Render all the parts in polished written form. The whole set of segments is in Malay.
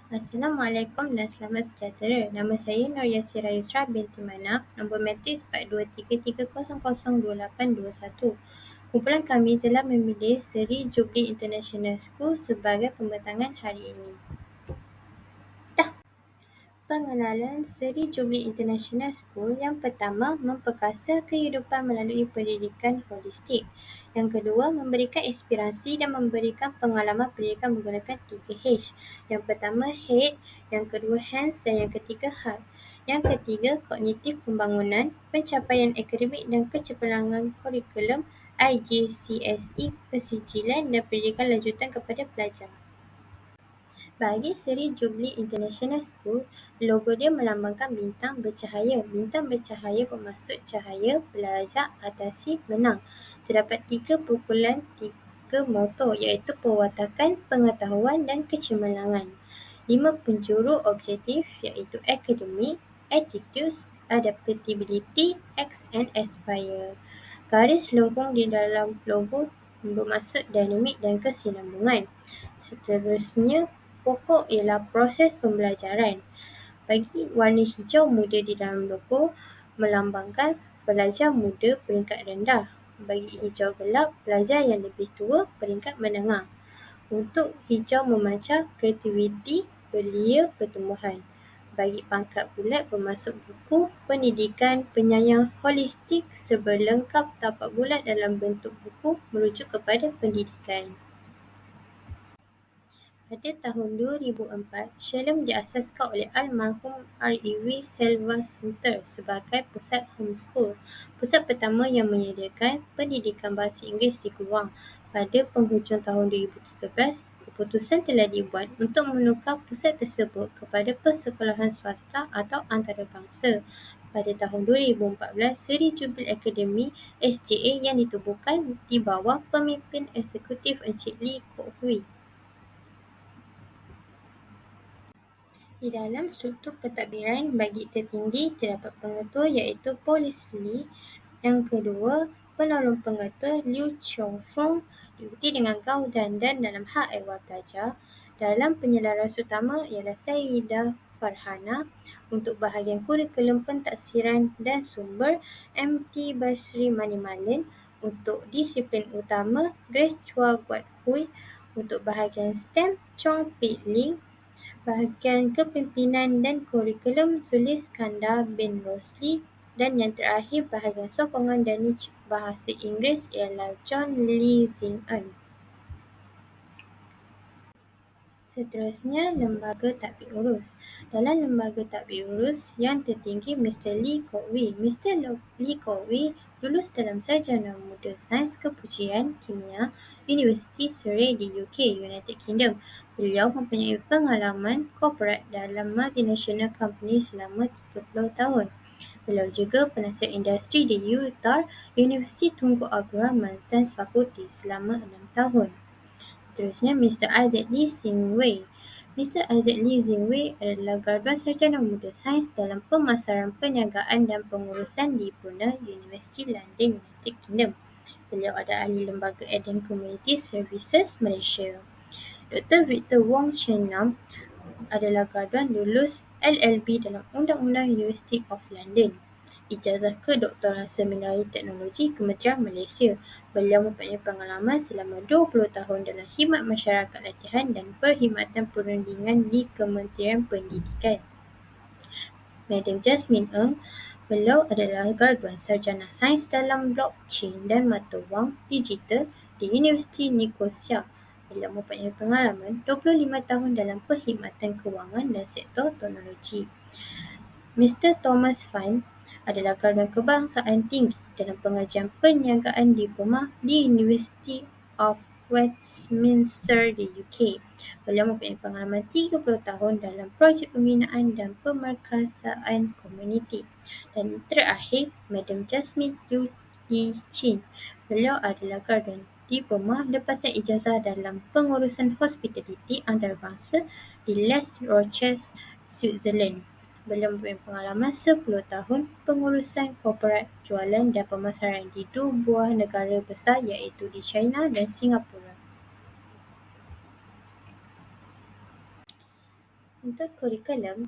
Assalamualaikum dan selamat sejahtera. Nama saya Nur Yasira Yusra binti Manap, nombor matris 4233002821. Kumpulan kami telah memilih Seri Jubilee International School sebagai pembentangan hari ini. Pengenalan Seri Jubilee International School yang pertama memperkasa kehidupan melalui pendidikan holistik. Yang kedua, memberikan inspirasi dan memberikan pengalaman pendidikan menggunakan 3H. Yang pertama Head, yang kedua Hands dan yang ketiga Heart. Yang ketiga, kognitif pembangunan, pencapaian akademik dan kecemerlangan kurikulum IGCSE, persijilan dan pendidikan lanjutan kepada pelajar. Bagi Seri Jubilee International School, logo dia melambangkan bintang bercahaya. Bintang bercahaya bermaksud cahaya, belajar, atasi, menang. Terdapat 3 pukulan 3 moto iaitu perwatakan, pengetahuan dan kecemerlangan. 5 penjuru objektif iaitu akademik, attitudes, adaptability, act and aspire. Garis lengkung di dalam logo bermaksud dinamik dan kesinambungan. Seterusnya, pokok ialah proses pembelajaran. Bagi warna hijau muda di dalam logo melambangkan pelajar muda peringkat rendah. Bagi hijau gelap, pelajar yang lebih tua peringkat menengah. Untuk hijau memancar, kreativiti, belia, pertumbuhan. Bagi pangkat bulat bermaksud buku, pendidikan, penyayang holistik, serba lengkap tapak bulat dalam bentuk buku merujuk kepada pendidikan. Pada tahun 2004, Shalom diasaskan oleh almarhum R.E.W. Selva Sunter sebagai pusat homeschool, pusat pertama yang menyediakan pendidikan bahasa Inggeris di Keluang. Pada penghujung tahun 2013, keputusan telah dibuat untuk menukar pusat tersebut kepada persekolahan swasta atau antarabangsa. Pada tahun 2014, Seri Jubilee Academy SJA yang ditubuhkan di bawah pemimpin eksekutif Encik Lee Kok Hui. Di dalam struktur pentadbiran bagi tertinggi terdapat pengetua iaitu Polis Lee. Yang kedua, penolong pengetua Liu Qiongfeng diikuti dengan Gao Dandan dalam hak ehwal pelajar. Dalam penyelaras utama ialah Sayyidah Farhana. Untuk bahagian kurikulum pentaksiran dan sumber MT Basri Manimalin. Untuk disiplin utama Grace Chua Guat Hui. Untuk bahagian STEM Chong Pik Ling. Bahagian kepimpinan dan kurikulum Zulis Skandar bin Rosli dan yang terakhir bahagian sokongan dan bahasa Inggeris ialah John Lee Zing En. Seterusnya, lembaga tadbir urus. Dalam lembaga tadbir urus yang tertinggi Mr. Lee Kok Wee. Mr. Lee Kok Wee lulus dalam sarjana muda sains kepujian kimia Universiti Surrey di UK, United Kingdom. Beliau mempunyai pengalaman korporat dalam multinational company selama 30 tahun. Beliau juga penasihat industri di UTAR, Universiti Tunku Abdul Rahman Sains Fakulti selama 6 tahun. Seterusnya, Mr. Isaac Lee Sing Wei. Mr. Isaac Lee Sing Wei adalah graduan sarjana muda sains dalam pemasaran perniagaan dan pengurusan di Brunel University London, United Kingdom. Beliau adalah ahli lembaga Eden Community Services Malaysia. Dr. Victor Wong Chen Nam adalah graduan lulus LLB dalam Undang-Undang University of London. Ijazah kedoktoran Seminari Teknologi Kementerian Malaysia. Beliau mempunyai pengalaman selama 20 tahun dalam khidmat masyarakat latihan dan perkhidmatan perundingan di Kementerian Pendidikan. Madam Jasmine Ng, beliau adalah graduan sarjana sains dalam blockchain dan mata wang digital di Universiti Nicosia. Beliau mempunyai pengalaman 25 tahun dalam perkhidmatan kewangan dan sektor teknologi. Mr. Thomas Fan adalah graduan kebangsaan tinggi dalam pengajian perniagaan diploma di University of Westminster di UK. Beliau mempunyai pengalaman 30 tahun dalam projek pembinaan dan pemerkasaan komuniti. Dan terakhir, Madam Jasmine Liu Yi Chin. Beliau adalah graduan diploma lepasan ijazah dalam pengurusan hospitality antarabangsa di Les Roches, Switzerland. Beliau mempunyai pengalaman 10 tahun pengurusan korporat, jualan dan pemasaran di 2 buah negara besar iaitu di China dan Singapura. Untuk kurikulum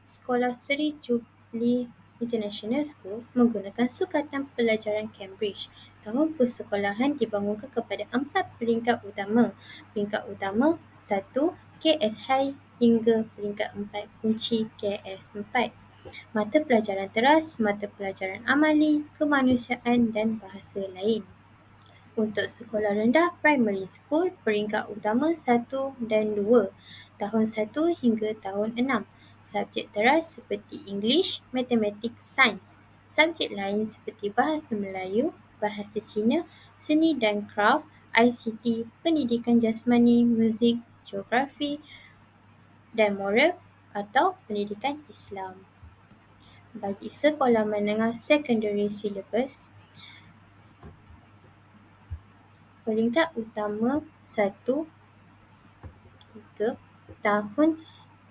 Sekolah Seri Jubilee International School menggunakan sukatan pelajaran Cambridge. Tahun persekolahan dibangunkan kepada 4 peringkat utama. Peringkat utama 1. KS High hingga peringkat 4 kunci KS 4. Mata pelajaran teras, mata pelajaran amali, kemanusiaan dan bahasa lain. Untuk sekolah rendah primary school, peringkat utama 1 dan 2, tahun 1 hingga tahun 6. Subjek teras seperti English, Matematik, Sains. Subjek lain seperti Bahasa Melayu, Bahasa Cina, Seni dan Kraf, ICT, Pendidikan Jasmani, Muzik, Geografi dan Moral atau Pendidikan Islam. Bagi sekolah menengah secondary syllabus, peringkat utama 1-3, tahun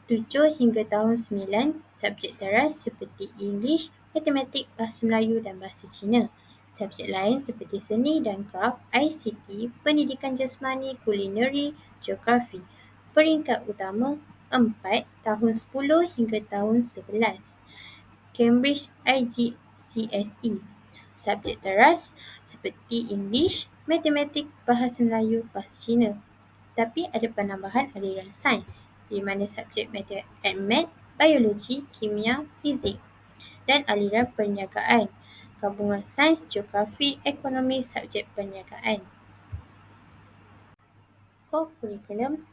7 hingga tahun 9, subjek teras seperti English, Matematik, Bahasa Melayu dan Bahasa Cina. Subjek lain seperti Seni dan Kraf, ICT, Pendidikan Jasmani, Kulineri, Geografi. Peringkat utama 4, tahun 10 hingga tahun 11. Cambridge IGCSE. Subjek teras seperti English, Matematik, Bahasa Melayu, Bahasa Cina. Tapi ada penambahan aliran sains di mana subjek Math, Biologi, Kimia, Fizik dan aliran perniagaan, gabungan sains, geografi, ekonomi, subjek perniagaan. Core Curriculum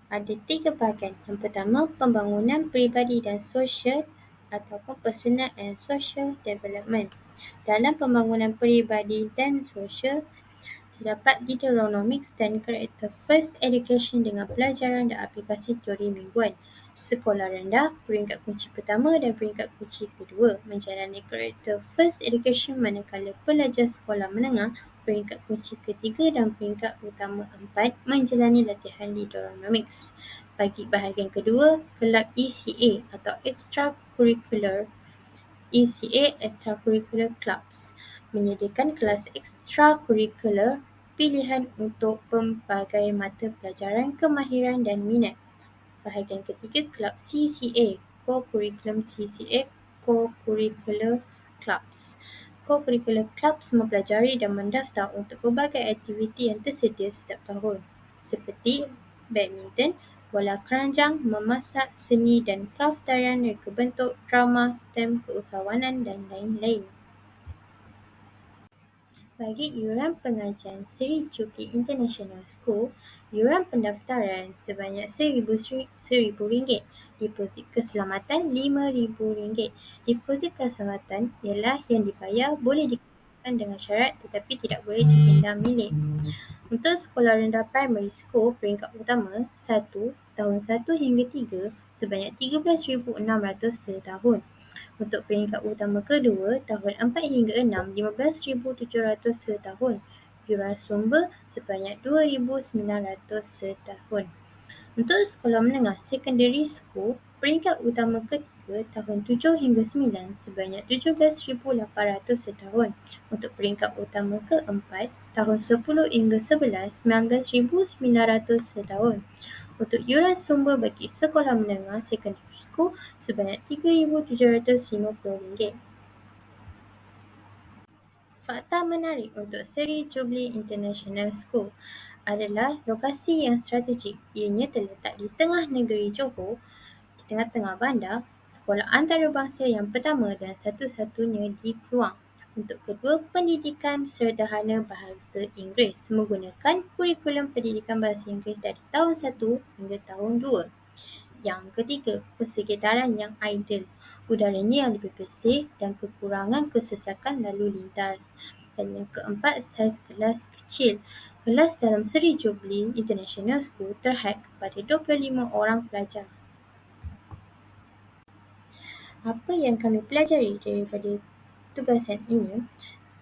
ada 3 bahagian. Yang pertama, pembangunan peribadi dan sosial ataupun personal and social development. Dalam pembangunan peribadi dan sosial, terdapat Deuteronomics dan Character First Education dengan pelajaran dan aplikasi teori mingguan. Sekolah rendah, peringkat kunci pertama dan peringkat kunci kedua menjalani Character First Education, manakala pelajar sekolah menengah, peringkat kunci ketiga dan peringkat utama 4 menjalani latihan Deuteronomics. Bagi bahagian kedua, kelab ECA atau Extracurricular Clubs menyediakan kelas ekstrakurikular pilihan untuk pelbagai mata pelajaran, kemahiran dan minat. Bahagian ketiga, kelab CCA, Co-Curricular Clubs. Co-Curricular Clubs mempelajari dan mendaftar untuk pelbagai aktiviti yang tersedia setiap tahun, seperti badminton, bola keranjang, memasak, seni dan kraf tarian, reka bentuk, drama, STEM, keusahawanan dan lain-lain. Bagi iuran pengajian Seri Jubilee International School, iuran pendaftaran sebanyak RM1,000, deposit keselamatan RM5,000. Deposit keselamatan ialah yang dibayar boleh dikenakan dengan syarat tetapi tidak boleh dipindah milik. Untuk sekolah rendah primary school, peringkat utama 1, tahun 1 hingga 3, sebanyak RM13,600 setahun. Untuk peringkat utama kedua, tahun 4 hingga 6, RM15,700 setahun. Iuran sumber sebanyak RM2,900 setahun. Untuk sekolah menengah secondary school, peringkat utama ketiga, tahun 7 hingga 9, sebanyak RM17,800 setahun. Untuk peringkat utama keempat, tahun 10 hingga 11, RM19,900 setahun. Untuk iuran sumber bagi sekolah menengah secondary school sebanyak RM3,750. Fakta menarik untuk Seri Jubilee International School adalah lokasi yang strategik. Ianya terletak di tengah negeri Johor, di tengah-tengah bandar, sekolah antarabangsa yang pertama dan satu-satunya di Kluang. Untuk kedua, pendidikan sederhana bahasa Inggeris menggunakan kurikulum pendidikan bahasa Inggeris dari tahun 1 hingga tahun 2. Yang ketiga, persekitaran yang ideal, udaranya yang lebih bersih dan kekurangan kesesakan lalu lintas. Dan yang keempat, saiz kelas kecil. Kelas dalam Seri Jubilee International School terhad kepada 25 orang pelajar. Apa yang kami pelajari daripada tugasan ini?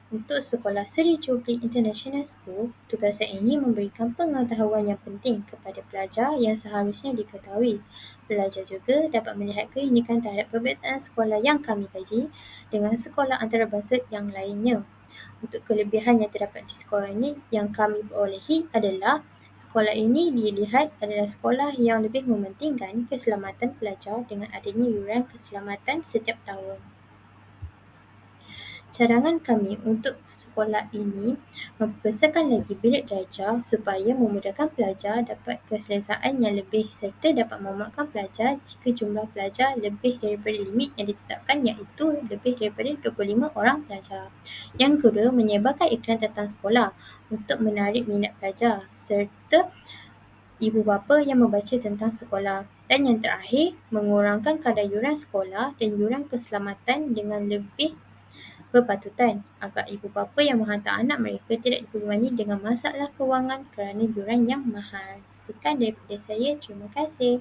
Untuk sekolah Seri Jubilee International School, tugasan ini memberikan pengetahuan yang penting kepada pelajar yang seharusnya diketahui. Pelajar juga dapat melihat keunikan terhadap perbezaan sekolah yang kami kaji dengan sekolah antarabangsa yang lainnya. Untuk kelebihan yang terdapat di sekolah ini yang kami perolehi adalah Sekolah ini dilihat adalah sekolah yang lebih mementingkan keselamatan pelajar dengan adanya yuran keselamatan setiap tahun. Cadangan kami untuk sekolah ini membesarkan lagi bilik darjah supaya memudahkan pelajar dapat keselesaan yang lebih serta dapat memuatkan pelajar jika jumlah pelajar lebih daripada limit yang ditetapkan iaitu lebih daripada 25 orang pelajar. Yang kedua, menyebarkan iklan tentang sekolah untuk menarik minat pelajar serta ibu bapa yang membaca tentang sekolah. Dan yang terakhir, mengurangkan kadar yuran sekolah dan yuran keselamatan dengan lebih berpatutan agar ibu bapa yang menghantar anak mereka tidak dibebani dengan masalah kewangan kerana yuran yang mahal. Sekian daripada saya. Terima kasih.